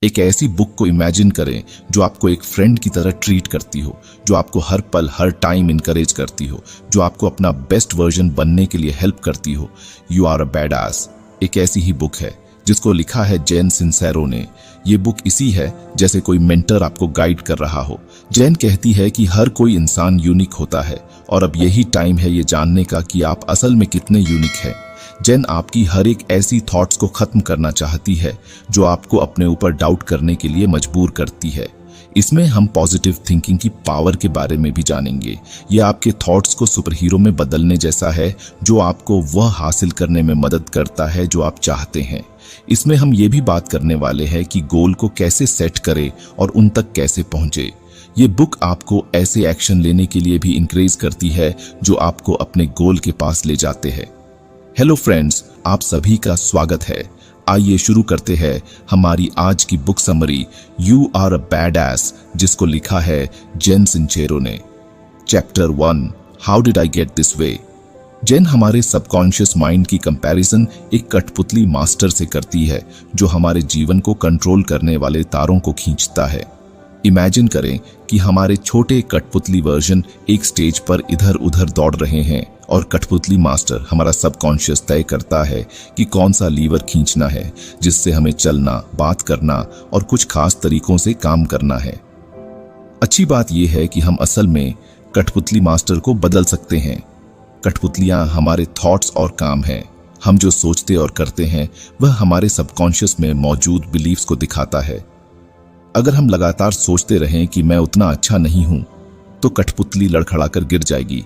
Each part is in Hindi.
एक ऐसी बुक को इमेजिन करें जो आपको एक फ्रेंड की तरह ट्रीट करती हो, जो आपको हर पल हर टाइम इनकरेज करती हो, जो आपको अपना बेस्ट वर्जन बनने के लिए हेल्प करती हो। यू आर अ बैडआस एक ऐसी ही बुक है जिसको लिखा है जेन सिंसेरो ने। ये बुक इसी है जैसे कोई मेंटर आपको गाइड कर रहा हो। जेन कहती है कि हर कोई इंसान यूनिक होता है और अब यही टाइम है ये जानने का कि आप असल में कितने यूनिक हैं। जेन आपकी हर एक ऐसी थॉट्स को खत्म करना चाहती है जो आपको अपने ऊपर डाउट करने के लिए मजबूर करती है। इसमें हम पॉजिटिव थिंकिंग की पावर के बारे में भी जानेंगे। ये आपके थॉट्स को सुपर हीरो में बदलने जैसा है जो आपको वह हासिल करने में मदद करता है जो आप चाहते हैं। इसमें हम ये भी बात करने वाले हैं कि गोल को कैसे सेट करें और उन तक कैसे पहुंचे। ये बुक आपको ऐसे एक्शन लेने के लिए भी इंकरेज करती है जो आपको अपने गोल के पास ले जाते हैं। हेलो फ्रेंड्स, आप सभी का स्वागत है। आइए शुरू करते हैं हमारी आज की book summary you are a badass, जिसको लिखा है जेन सिंसेरो ने। Chapter 1, how did I get this way. Jen हमारे सबकॉन्शियस माइंड की कंपैरिजन एक कठपुतली मास्टर से करती है जो हमारे जीवन को कंट्रोल करने वाले तारों को खींचता है। इमेजिन करें कि हमारे छोटे कठपुतली वर्जन एक स्टेज पर इधर उधर दौड़ रहे हैं और कठपुतली मास्टर हमारा सबकॉन्शियस तय करता है कि कौन सा लीवर खींचना है जिससे हमें चलना, बात करना और कुछ खास तरीकों से काम करना है। अच्छी बात यह है कि हम असल में कठपुतली मास्टर को बदल सकते हैं। कठपुतलियां हमारे थॉट्स और काम हैं। हम जो सोचते और करते हैं वह हमारे सबकॉन्शियस में मौजूद बिलीफ्स को दिखाता है। अगर हम लगातार सोचते रहें कि मैं उतना अच्छा नहीं हूं तो कठपुतली लड़खड़ाकर गिर जाएगी।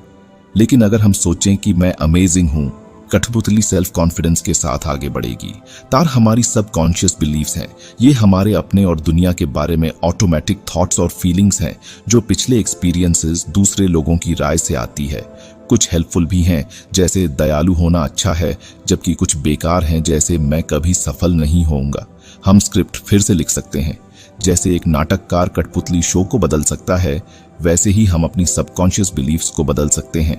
लेकिन अगर हम सोचें कि मैं अमेजिंग हूं, कठपुतली सेल्फ कॉन्फिडेंस के साथ आगे बढ़ेगी। तार हमारी सबकॉन्शियस बिलीफ्स हैं। ये हमारे अपने और दुनिया के बारे में ऑटोमेटिक थॉट्स और फीलिंग्स हैं जो पिछले एक्सपीरियंसेस, दूसरे लोगों की राय से आती है। कुछ हेल्पफुल भी हैं जैसे दयालु होना अच्छा है, जबकि कुछ बेकार हैं जैसे मैं कभी सफल नहीं होऊंगा। हम स्क्रिप्ट फिर से लिख सकते हैं। जैसे एक नाटककार कठपुतली शो को बदल सकता है, वैसे ही हम अपनी सबकॉन्शियस बिलीफ्स को बदल सकते हैं।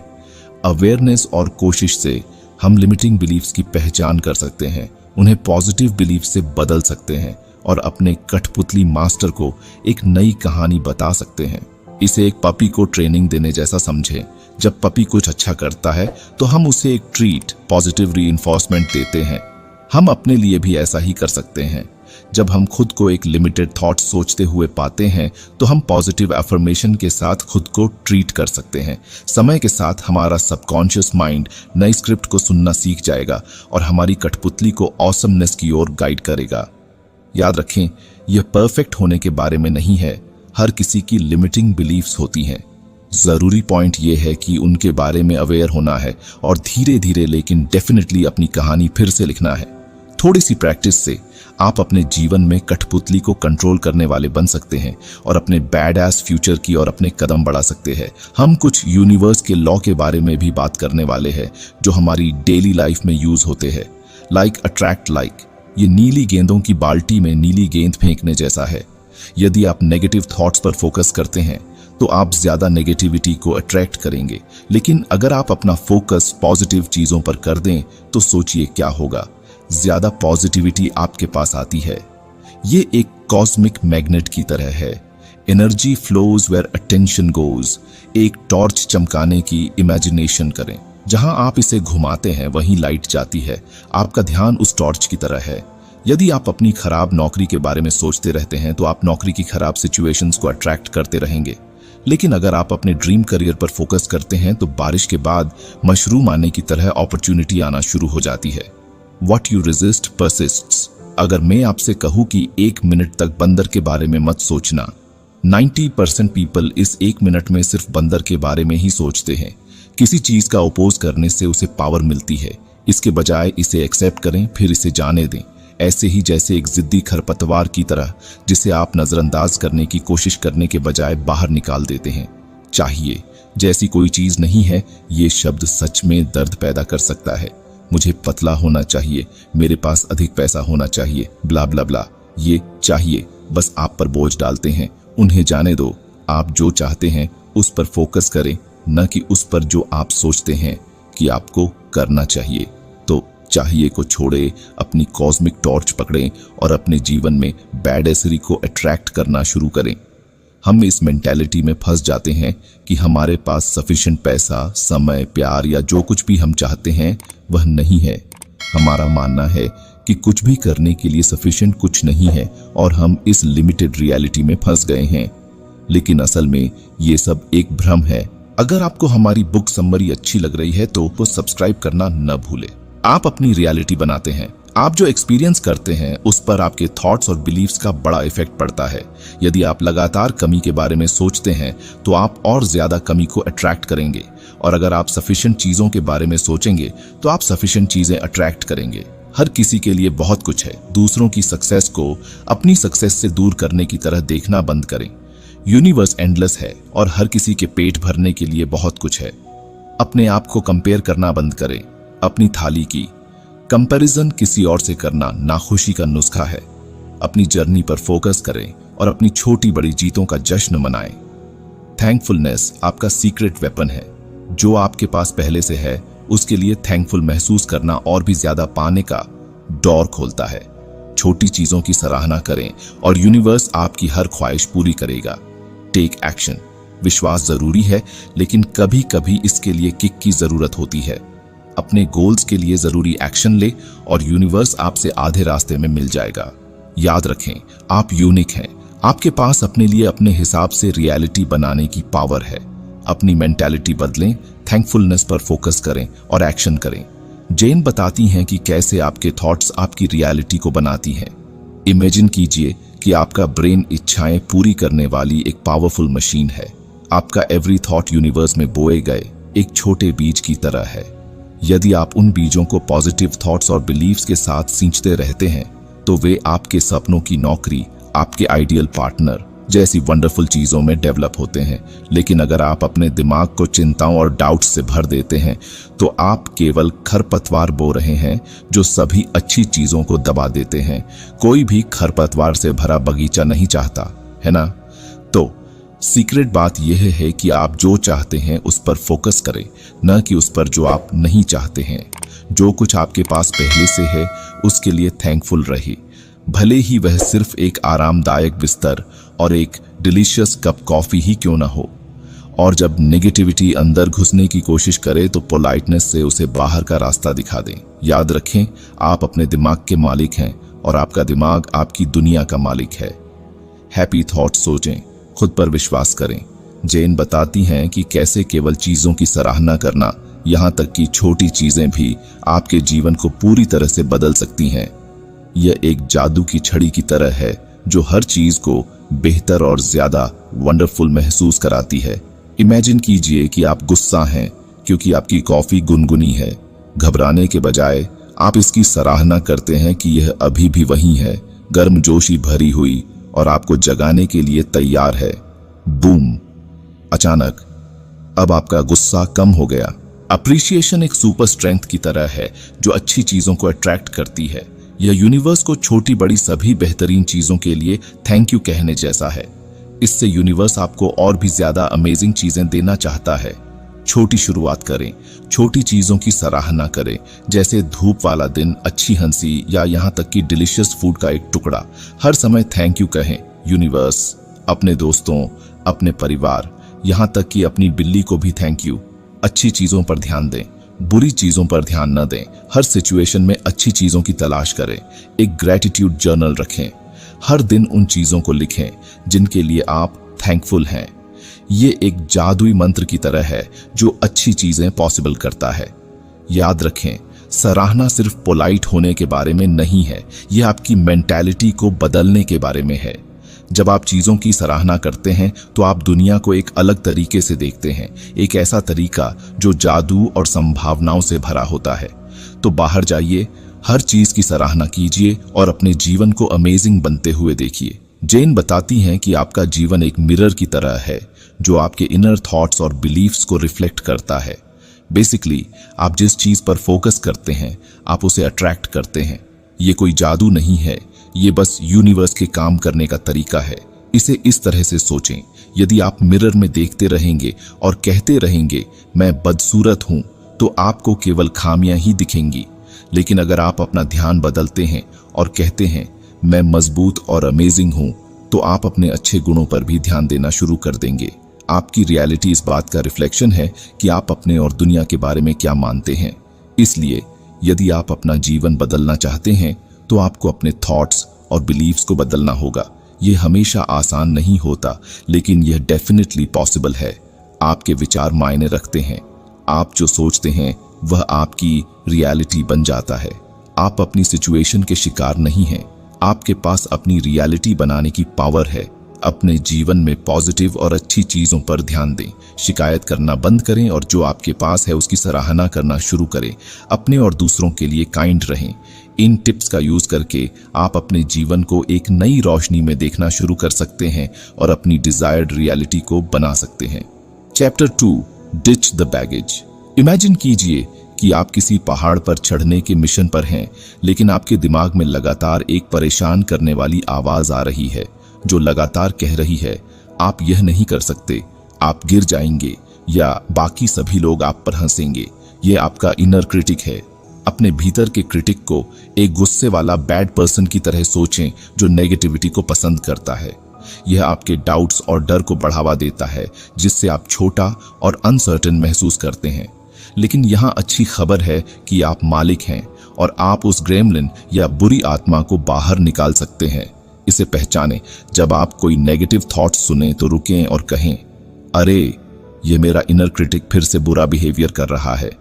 अवेयरनेस और कोशिश से हम लिमिटिंग बिलीफ्स की पहचान कर सकते हैं, उन्हें पॉजिटिव बिलीफ से बदल सकते हैं और अपने कठपुतली मास्टर को एक नई कहानी बता सकते हैं। इसे एक पपी को ट्रेनिंग देने जैसा समझें। जब पपी कुछ अच्छा करता है तो हम उसे एक ट्रीट, पॉजिटिव रीइंफोर्समेंट देते हैं। हम अपने लिए भी ऐसा ही कर सकते हैं। जब हम खुद को एक लिमिटेड थॉट सोचते हुए पाते हैं तो हम पॉजिटिव अफर्मेशन के साथ खुद को ट्रीट कर सकते हैं। समय के साथ हमारा सबकॉन्शियस माइंड नई स्क्रिप्ट को सुनना सीख जाएगा और हमारी कठपुतली को ऑसमनेस की ओर गाइड करेगा। याद रखें, यह परफेक्ट होने के बारे में नहीं है। हर किसी की लिमिटिंग बिलीफ्स होती हैं। जरूरी पॉइंट यह है कि उनके बारे में अवेयर होना है और धीरे धीरे लेकिन डेफिनेटली अपनी कहानी फिर से लिखना है। थोड़ी सी प्रैक्टिस से आप अपने जीवन में कठपुतली को कंट्रोल करने वाले बन सकते हैं और अपने बैडआस फ्यूचर की ओर अपने कदम बढ़ा सकते हैं। हम कुछ यूनिवर्स के लॉ के बारे में भी बात करने वाले हैं जो हमारी डेली लाइफ में यूज होते हैं। Like attract like. ये नीली गेंदों की बाल्टी में नीली गेंद फेंकने जैसा है। यदि आप नेगेटिव थॉट्स पर फोकस करते हैं तो आप ज्यादा नेगेटिविटी को अट्रैक्ट करेंगे। लेकिन अगर आप अपना फोकस पॉजिटिव चीजों पर कर दें तो सोचिए क्या होगा। ज्यादा पॉजिटिविटी आपके पास आती है। ये एक कॉस्मिक मैग्नेट की तरह है। Energy flows where attention goes. एक टॉर्च चमकाने की इमेजिनेशन करें। जहां आप इसे घुमाते हैं वहीं लाइट जाती है। आपका ध्यान उस टॉर्च की तरह है। यदि आप अपनी खराब नौकरी के बारे में सोचते रहते हैं तो आप नौकरी की खराब सिचुएशंस को अट्रैक्ट करते रहेंगे। लेकिन अगर आप अपने ड्रीम करियर पर फोकस करते हैं तो बारिश के बाद मशरूम आने की तरह अपॉर्चुनिटी आना शुरू हो जाती है। What you resist persists। अगर मैं आपसे कहूं कि 1 मिनट तक बंदर के बारे में मत सोचना, 90% पीपल इस 1 मिनट में सिर्फ बंदर के बारे में ही सोचते हैं। किसी चीज का अपोज करने से उसे पावर मिलती है। इसके बजाय इसे एक्सेप्ट करें, फिर इसे जाने दें। ऐसे ही जैसे एक जिद्दी खरपतवार की तरह जिसे आप नजरअंदाज करने की कोशिश करने के बजाय बाहर निकाल देते हैं। चाहिए जैसी कोई चीज नहीं है। ये शब्द सच में दर्द पैदा कर सकता है। मुझे पतला होना चाहिए, मेरे पास अधिक पैसा होना चाहिए, ब्ला ब्ला ब्ला। ये चाहिए बस आप पर बोझ डालते हैं। उन्हें जाने दो। आप जो चाहते हैं उस पर फोकस करें, न कि उस पर जो आप सोचते हैं कि आपको करना चाहिए। तो चाहिए को छोड़े, अपनी कॉस्मिक टॉर्च पकड़ें और अपने जीवन में बैडेसरी को अट्रैक्ट करना शुरू करें। हम इस मेंटालिटी में फंस जाते हैं कि हमारे पास सफिशिएंट पैसा, समय, प्यार या जो कुछ भी हम चाहते हैं वह नहीं है। हमारा मानना है कि कुछ भी करने के लिए सफिशिएंट कुछ नहीं है और हम इस लिमिटेड रियलिटी में फंस गए हैं। लेकिन असल में ये सब एक भ्रम है। अगर आपको हमारी बुक समरी अच्छी लग रही है तो सब्सक्राइब करना न भूलें। आप अपनी रियलिटी बनाते हैं। आप जो एक्सपीरियंस करते हैं उस पर आपके थॉट्स और बिलीव्स का बड़ा इफेक्ट पड़ता है। यदि आप लगातार कमी के बारे में सोचते हैं तो आप और ज्यादा कमी को अट्रैक्ट करेंगे, और अगर आप सफिशिएंट चीजों के बारे में सोचेंगे तो आप सफिशिएंट चीजें अट्रैक्ट करेंगे। हर किसी के लिए बहुत कुछ है। दूसरों की सक्सेस को अपनी सक्सेस से दूर करने की तरह देखना बंद करें। यूनिवर्स एंडलेस है और हर किसी के पेट भरने के लिए बहुत कुछ है। अपने आप को कंपेयर करना बंद करें। अपनी थाली की कंपैरिजन किसी और से करना नाखुशी का नुस्खा है। अपनी जर्नी पर फोकस करें और अपनी छोटी बड़ी जीतों का जश्न मनाएं। थैंकफुलनेस आपका सीक्रेट वेपन है। जो आपके पास पहले से है उसके लिए थैंकफुल महसूस करना और भी ज्यादा पाने का डोर खोलता है। छोटी चीजों की सराहना करें और यूनिवर्स आपकी हर ख्वाहिश पूरी करेगा। Take action. विश्वास जरूरी है, लेकिन कभी कभी इसके लिए किक की जरूरत होती है। अपने गोल्स के लिए जरूरी एक्शन ले और यूनिवर्स आपसे आधे रास्ते में मिल जाएगा। याद रखें, आप यूनिक हैं। आपके पास अपने लिए अपने हिसाब से रियलिटी बनाने की पावर है। अपनी मेंटालिटी बदलें, थैंकफुलनेस पर फोकस करें और एक्शन करें। जेन बताती हैं कि कैसे आपके थॉट्स आपकी रियलिटी को बनाती हैं। इमेजिन कीजिए कि आपका ब्रेन इच्छाएं पूरी करने वाली एक पावरफुल मशीन है। आपका एवरी थॉट यूनिवर्स में बोए गए एक छोटे बीज की तरह है। यदि आप उन बीजों को पॉजिटिव थॉट्स और बिलीव्स के साथ सींचते रहते हैं तो वे आपके सपनों की नौकरी, आपके आइडियल पार्टनर जैसी वंडरफुल चीजों में डेवलप होते हैं। लेकिन अगर आप अपने दिमाग को चिंताओं और डाउट्स से भर देते हैं तो आप केवल खरपतवार बो रहे हैं जो सभी अच्छी चीजों को दबा देते हैं। कोई भी खरपतवार से भरा बगीचा नहीं चाहता, है ना? तो सीक्रेट बात यह है कि आप जो चाहते हैं उस पर फोकस करें, न कि उस पर जो आप नहीं चाहते हैं। जो कुछ आपके पास पहले से है उसके लिए थैंकफुल रहिए, भले ही वह सिर्फ एक आरामदायक बिस्तर और एक डिलीशियस कप कॉफी ही क्यों ना हो। और जब नेगेटिविटी अंदर घुसने की कोशिश करे तो पोलाइटनेस से उसे बाहर का रास्ता दिखा दें। याद रखें, आप अपने दिमाग के मालिक हैं और आपका दिमाग आपकी दुनिया का मालिक है। हैप्पी थॉट सोचें, खुद पर विश्वास करें। जेन बताती हैं कि कैसे केवल चीजों की सराहना करना, यहाँ तक कि छोटी चीजें भी आपके जीवन को पूरी तरह से बदल सकती हैं। यह एक जादू की छड़ी की तरह है जो हर चीज को बेहतर और ज्यादा वंडरफुल महसूस कराती है। इमेजिन कीजिए कि आप गुस्सा हैं क्योंकि आपकी कॉफी गुनगुनी है। घबराने के बजाय आप इसकी सराहना करते हैं कि यह अभी भी वही है, गर्मजोशी भरी हुई और आपको जगाने के लिए तैयार है। बूम! अचानक अब आपका गुस्सा कम हो गया। अप्रिसिएशन एक सुपर स्ट्रेंथ की तरह है जो अच्छी चीजों को अट्रैक्ट करती है। यह यूनिवर्स को छोटी बड़ी सभी बेहतरीन चीजों के लिए थैंक यू कहने जैसा है। इससे यूनिवर्स आपको और भी ज्यादा अमेजिंग चीजें देना चाहता है। छोटी शुरुआत करें, छोटी चीजों की सराहना करें, जैसे धूप वाला दिन, अच्छी हंसी या यहाँ तक कि डिलीशियस फूड का एक टुकड़ा। हर समय थैंक यू कहें। यूनिवर्स, अपने दोस्तों, अपने परिवार, यहाँ तक कि अपनी बिल्ली को भी थैंक यू। अच्छी चीजों पर ध्यान दें, बुरी चीजों पर ध्यान न दें। हर सिचुएशन में अच्छी चीजों की तलाश करें। एक ग्रेटिट्यूड जर्नल रखें। हर दिन उन चीजों को लिखें जिनके लिए आप थैंकफुल हैं। ये एक जादुई मंत्र की तरह है जो अच्छी चीजें पॉसिबल करता है। याद रखें, सराहना सिर्फ पोलाइट होने के बारे में नहीं है, यह आपकी मेंटालिटी को बदलने के बारे में है। जब आप चीजों की सराहना करते हैं तो आप दुनिया को एक अलग तरीके से देखते हैं, एक ऐसा तरीका जो जादू और संभावनाओं से भरा होता है। तो बाहर जाइए, हर चीज की सराहना कीजिए और अपने जीवन को अमेजिंग बनते हुए देखिए। जेन बताती हैं कि आपका जीवन एक मिरर की तरह है जो आपके इनर थॉट्स और बिलीफ्स को रिफ्लेक्ट करता है। बेसिकली आप जिस चीज पर फोकस करते हैं आप उसे अट्रैक्ट करते हैं। ये कोई जादू नहीं है, ये बस यूनिवर्स के काम करने का तरीका है। इसे इस तरह से सोचें, यदि आप मिरर में देखते रहेंगे और कहते रहेंगे मैं बदसूरत हूं, तो आपको केवल खामियां ही दिखेंगी। लेकिन अगर आप अपना ध्यान बदलते हैं और कहते हैं मैं मजबूत और अमेजिंग हूं, तो आप अपने अच्छे गुणों पर भी ध्यान देना शुरू कर देंगे। आपकी रियलिटी इस बात का रिफ्लेक्शन है कि आप अपने और दुनिया के बारे में क्या मानते हैं। इसलिए यदि आप अपना जीवन बदलना चाहते हैं तो आपको अपने थॉट्स और बिलीव्स को बदलना होगा। यह हमेशा आसान नहीं होता, लेकिन यह डेफिनेटली पॉसिबल है। आपके विचार मायने रखते हैं। आप जो सोचते हैं वह आपकी रियलिटी बन जाता है। आप अपनी सिचुएशन के शिकार नहीं हैं। आपके पास अपनी रियलिटी बनाने की पावर है। अपने जीवन में पॉजिटिव और अच्छी चीजों पर ध्यान दें। शिकायत करना बंद करें और जो आपके पास है उसकी सराहना करना शुरू करें। अपने और दूसरों के लिए काइंड रहें। इन टिप्स का यूज करके आप अपने जीवन को एक नई रोशनी में देखना शुरू कर सकते हैं और अपनी डिजायर्ड रियलिटी को बना सकते हैं। Chapter 2, ditch the baggage. Imagine कीजिए कि आप किसी पहाड़ पर चढ़ने के मिशन पर हैं, लेकिन आपके दिमाग में लगातार एक परेशान करने वाली आवाज आ रही है जो लगातार कह रही है आप यह नहीं कर सकते, आप गिर जाएंगे या बाकी सभी लोग आप पर हंसेंगे। यह आपका इनर क्रिटिक है। अपने भीतर के क्रिटिक को एक गुस्से वाला बैड पर्सन की तरह सोचें जो नेगेटिविटी को पसंद करता है। यह आपके डाउट्स और डर को बढ़ावा देता है, जिससे आप छोटा और अनसर्टेन महसूस करते हैं। लेकिन यहाँ अच्छी खबर है कि आप मालिक हैं और आप उस ग्रेमलिन या बुरी आत्मा को बाहर निकाल सकते हैं। इसे पहचानें। जब आप कोई नेगेटिव थॉट्स सुने तो रुकें और कहें, अरे ये मेरा इनर क्रिटिक फिर से बुरा बिहेवियर कर रहा है।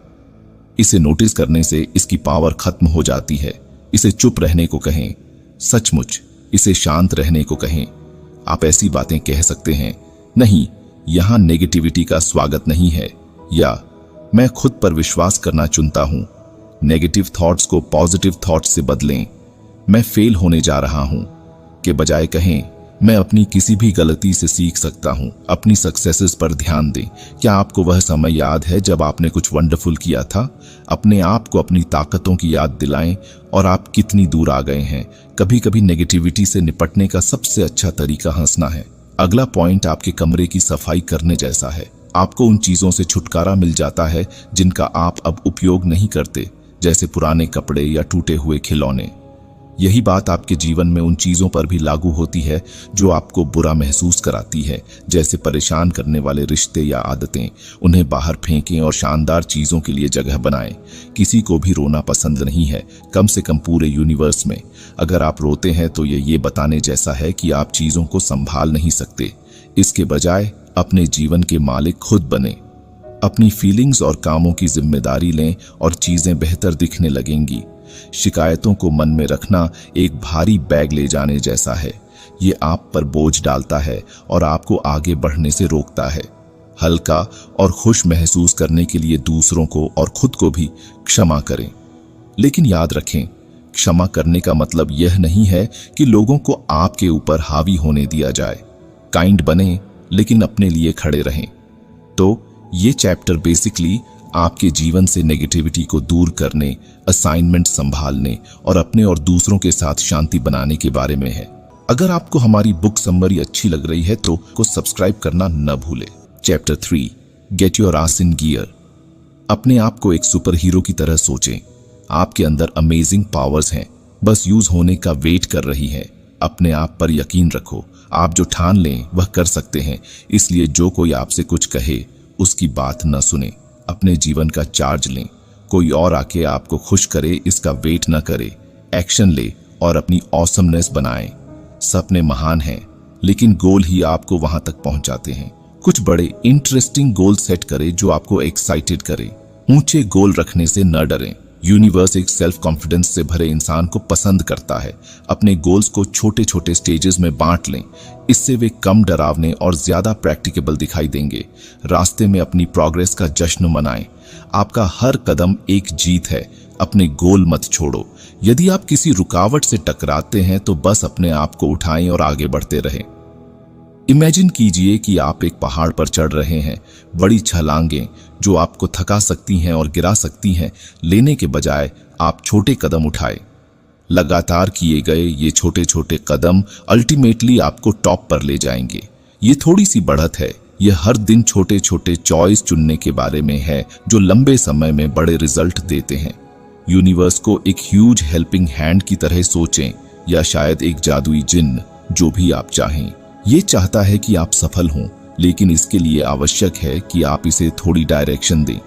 इसे नोटिस करने से इसकी पावर खत्म हो जाती है। इसे चुप रहने को कहें। सचमुच इसे शांत रहने को कहें। आप ऐसी बातें कह सकते हैं, नहीं, यहां नेगेटिविटी का स्वागत नहीं है, या मैं खुद पर विश्वास करना चुनता हूं। नेगेटिव थॉट्स को पॉजिटिव थॉट्स से बदलें। मैं फेल होने जा रहा हूं के बजाय कहें, मैं अपनी किसी भी गलती से सीख सकता हूं। अपनी सक्सेसेस पर ध्यान दें। क्या आपको वह समय याद है जब आपने कुछ वंडरफुल किया था? अपने आप को अपनी ताकतों की याद दिलाएं और आप कितनी दूर आ गए हैं। कभी कभी नेगेटिविटी से निपटने का सबसे अच्छा तरीका हंसना है। अगला पॉइंट आपके कमरे की सफाई करने जैसा है। आपको उन चीजों से छुटकारा मिल जाता है जिनका आप अब उपयोग नहीं करते, जैसे पुराने कपड़े या टूटे हुए खिलौने। यही बात आपके जीवन में उन चीजों पर भी लागू होती है जो आपको बुरा महसूस कराती है, जैसे परेशान करने वाले रिश्ते या आदतें। उन्हें बाहर फेंकें और शानदार चीजों के लिए जगह बनाएं। किसी को भी रोना पसंद नहीं है, कम से कम पूरे यूनिवर्स में। अगर आप रोते हैं तो ये बताने जैसा है कि आप चीजों को संभाल नहीं सकते। इसके बजाय अपने जीवन के मालिक खुद बने। अपनी फीलिंग्स और कामों की जिम्मेदारी लें और चीजें बेहतर दिखने लगेंगी। शिकायतों को मन में रखना एक भारी बैग ले जाने जैसा है। ये आप पर बोझ डालता है और आपको आगे बढ़ने से रोकता है। हल्का और खुश महसूस करने के लिए दूसरों को और खुद को भी क्षमा करें। लेकिन याद रखें, क्षमा करने का मतलब यह नहीं है कि लोगों को आपके ऊपर हावी होने दिया जाए। काइंड बने, लेकिन अपने लिए खड़े रहें। तो ये चैप्टर बेसिकली आपके जीवन से नेगेटिविटी को दूर करने, असाइनमेंट संभालने और अपने और दूसरों के साथ शांति बनाने के बारे में है। अगर आपको हमारी बुक समरी अच्छी लग रही है तो सब्सक्राइब करना न भूले। Chapter 3, get your ass in gear. अपने आप को एक सुपर हीरो की तरह सोचें। आपके अंदर अमेजिंग पावर्स हैं, बस यूज होने का वेट कर रही हैं। अपने आप पर यकीन रखो। आप जो ठान लें वह कर सकते हैं। इसलिए जो कोई आपसे कुछ कहे उसकी बात न सुने। अपने जीवन का चार्ज लें। कोई और आके आपको खुश करे इसका वेट न करे। एक्शन ले और अपनी ऑसमनेस बनाएं। सपने महान हैं, लेकिन गोल ही आपको वहां तक पहुंचाते हैं। कुछ बड़े इंटरेस्टिंग गोल सेट करें जो आपको एक्साइटेड करे। ऊंचे गोल रखने से न डरें। यूनिवर्स एक सेल्फ कॉन्फिडेंस से भरे इंसान को पसंद करता है। अपने गोल्स को छोटे छोटे स्टेजेस में बांट लें। इससे वे कम डरावने और ज्यादा प्रैक्टिकेबल दिखाई देंगे। रास्ते में अपनी प्रोग्रेस का जश्न मनाएं। आपका हर कदम एक जीत है। अपने गोल मत छोड़ो। यदि आप किसी रुकावट से टकराते हैं तो बस अपने आप को उठाएं और आगे बढ़ते रहें। इमेजिन कीजिए कि आप एक पहाड़ पर चढ़ रहे हैं। बड़ी छलांगें जो आपको थका सकती हैं और गिरा सकती हैं, लेने के बजाय आप छोटे कदम उठाएं। लगातार किए गए ये छोटे छोटे कदम अल्टीमेटली आपको टॉप पर ले जाएंगे। ये थोड़ी सी बढ़त है। यह हर दिन छोटे छोटे चॉइस चुनने के बारे में है जो लंबे समय में बड़े रिजल्ट देते हैं। यूनिवर्स को एक ह्यूज हेल्पिंग हैंड की तरह सोचें, या शायद एक जादुई जिन्न, जो भी आप चाहें। ये चाहता है कि आप सफल हों, लेकिन इसके लिए आवश्यक है कि आप इसे थोड़ी डायरेक्शन दें।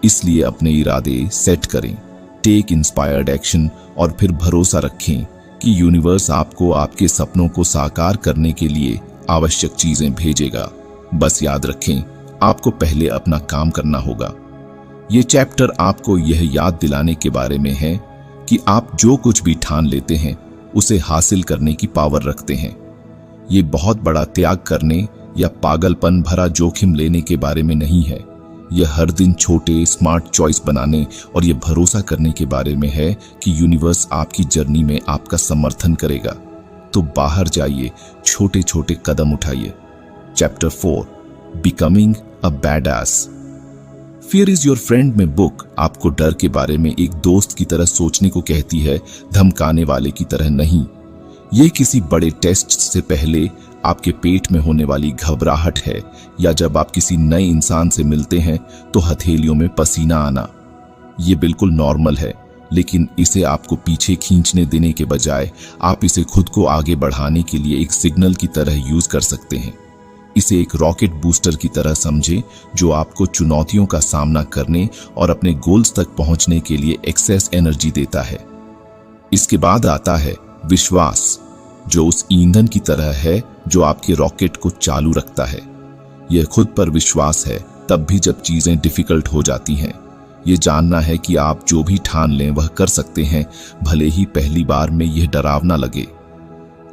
इसलिए अपने इरादे सेट करें, टेक इंस्पायर्ड एक्शन और फिर भरोसा रखें कि यूनिवर्स आपको आपके सपनों को साकार करने के लिए आवश्यक चीजें भेजेगा। बस याद रखें, आपको पहले अपना काम करना होगा। ये चैप्टर आपको यह याद दिलाने के बारे में है कि आप जो कुछ भी ठान लेते हैं उसे हासिल करने की पावर रखते हैं। ये बहुत बड़ा त्याग करने या पागलपन भरा जोखिम लेने के बारे में नहीं है। यह हर दिन छोटे स्मार्ट चॉइस बनाने और यह भरोसा करने के बारे में है कि यूनिवर्स आपकी जर्नी में आपका समर्थन करेगा। तो बाहर जाइए, छोटे छोटे कदम उठाइए। Chapter 4, becoming a badass. Fear is your friend में बुक आपको डर के बारे में एक दोस्त की तरह सोचने को कहती है, धमकाने वाले की तरह नहीं। ये किसी बड़े टेस्ट से पहले आपके पेट में होने वाली घबराहट है, या जब आप किसी नए इंसान से मिलते हैं तो हथेलियों में पसीना आना। ये बिल्कुल नॉर्मल है, लेकिन इसे आपको पीछे खींचने देने के बजाय आप इसे खुद को आगे बढ़ाने के लिए एक सिग्नल की तरह यूज कर सकते हैं। इसे एक रॉकेट बूस्टर की तरह समझें, जो आपको चुनौतियों का सामना करने और अपने गोल्स तक पहुंचने के लिए एक्सेस एनर्जी देता है। इसके बाद आता है विश्वास, जो उस ईंधन की तरह है जो आपके रॉकेट को चालू रखता है। यह खुद पर विश्वास है तब भी जब चीजें डिफिकल्ट हो जाती हैं। ये जानना है कि आप जो भी ठान लें वह कर सकते हैं, भले ही पहली बार में यह डरावना लगे।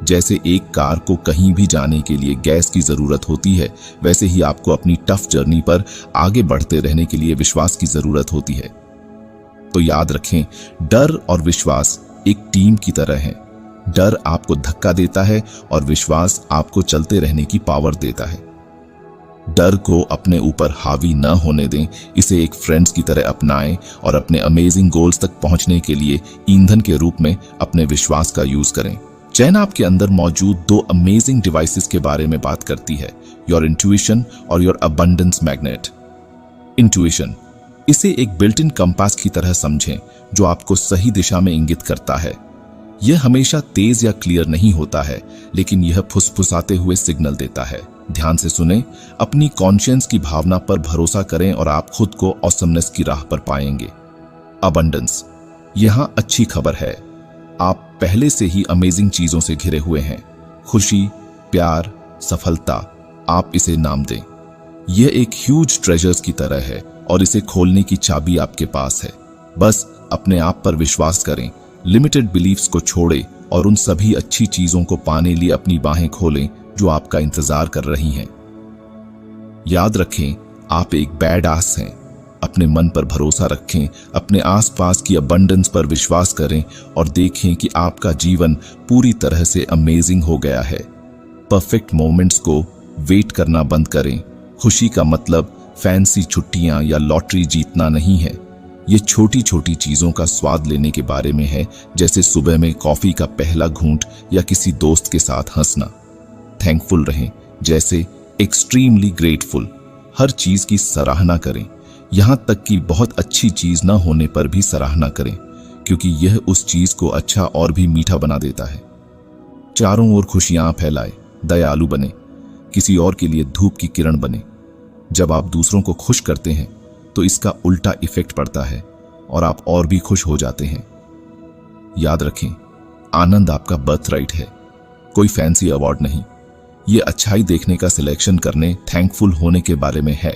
जैसे एक कार को कहीं भी जाने के लिए गैस की जरूरत होती है, वैसे ही आपको अपनी टफ जर्नी पर आगे बढ़ते रहने के लिए विश्वास की जरूरत होती है। तो याद रखें, डर और विश्वास एक टीम की तरह है। डर आपको धक्का देता है और विश्वास आपको चलते रहने की पावर देता है। डर को अपने ऊपर हावी न होने दें, इसे एक फ्रेंड्स की तरह अपनाएं और अपने अमेजिंग गोल्स तक पहुंचने के लिए ईंधन के रूप में अपने विश्वास का यूज करें। चैन आपके अंदर मौजूद 2 अमेजिंग डिवाइसेस के बारे में बात करती है, योर इंट्यूशन और योर अबंडेंस मैग्नेट। इंट्यूशन, इसे एक बिल्ट इन कंपास की तरह समझें, जो आपको सही दिशा में इंगित करता है। यह हमेशा तेज या क्लियर नहीं होता है, लेकिन यह फुसफुसाते हुए सिग्नल देता है। ध्यान से सुने, अपनी कॉन्शियंस की भावना पर भरोसा करें और आप खुद को ऑसमनेस की राह पर पाएंगे। अबंडेंस, यहां अच्छी खबर है, आप पहले से ही अमेजिंग चीजों से घिरे हुए हैं। खुशी, प्यार, सफलता, आप इसे नाम दें। यह एक ह्यूज ट्रेजर्स की तरह है और इसे खोलने की चाबी आपके पास है। बस अपने आप पर विश्वास करें, लिमिटेड बिलीफ्स को छोड़ें और उन सभी अच्छी चीजों को पाने लिए अपनी बाहें खोलें जो आपका इंतजार कर रही हैं। याद रखें, आप एक बैडआस हैं। अपने मन पर भरोसा रखें, अपने आसपास की अबंडेंस पर विश्वास करें और देखें कि आपका जीवन पूरी तरह से अमेजिंग हो गया है। परफेक्ट मोमेंट्स को वेट करना बंद करें। खुशी का मतलब फैंसी छुट्टियां या लॉटरी जीतना नहीं है। ये छोटी छोटी चीजों का स्वाद लेने के बारे में है, जैसे सुबह में कॉफी का पहला घूंट या किसी दोस्त के साथ हंसना। थैंकफुल रहें, जैसे एक्सट्रीमली ग्रेटफुल। हर चीज की सराहना करें, यहां तक कि बहुत अच्छी चीज न होने पर भी सराहना करें, क्योंकि यह उस चीज को अच्छा और भी मीठा बना देता है। चारों ओर खुशियां फैलाए, दयालु बने, किसी और के लिए धूप की किरण बने। जब आप दूसरों को खुश करते हैं तो इसका उल्टा इफेक्ट पड़ता है और आप और भी खुश हो जाते हैं। याद रखें, आनंद आपका बर्थ राइट है, कोई फैंसी अवार्ड नहीं। ये अच्छाई देखने का सिलेक्शन करने, थैंकफुल होने के बारे में है।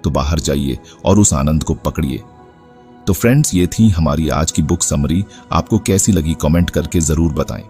तो बाहर जाइए और उस आनंद को पकड़िए। तो फ्रेंड्स, ये थी हमारी आज की बुक समरी। आपको कैसी लगी कमेंट करके जरूर बताएं।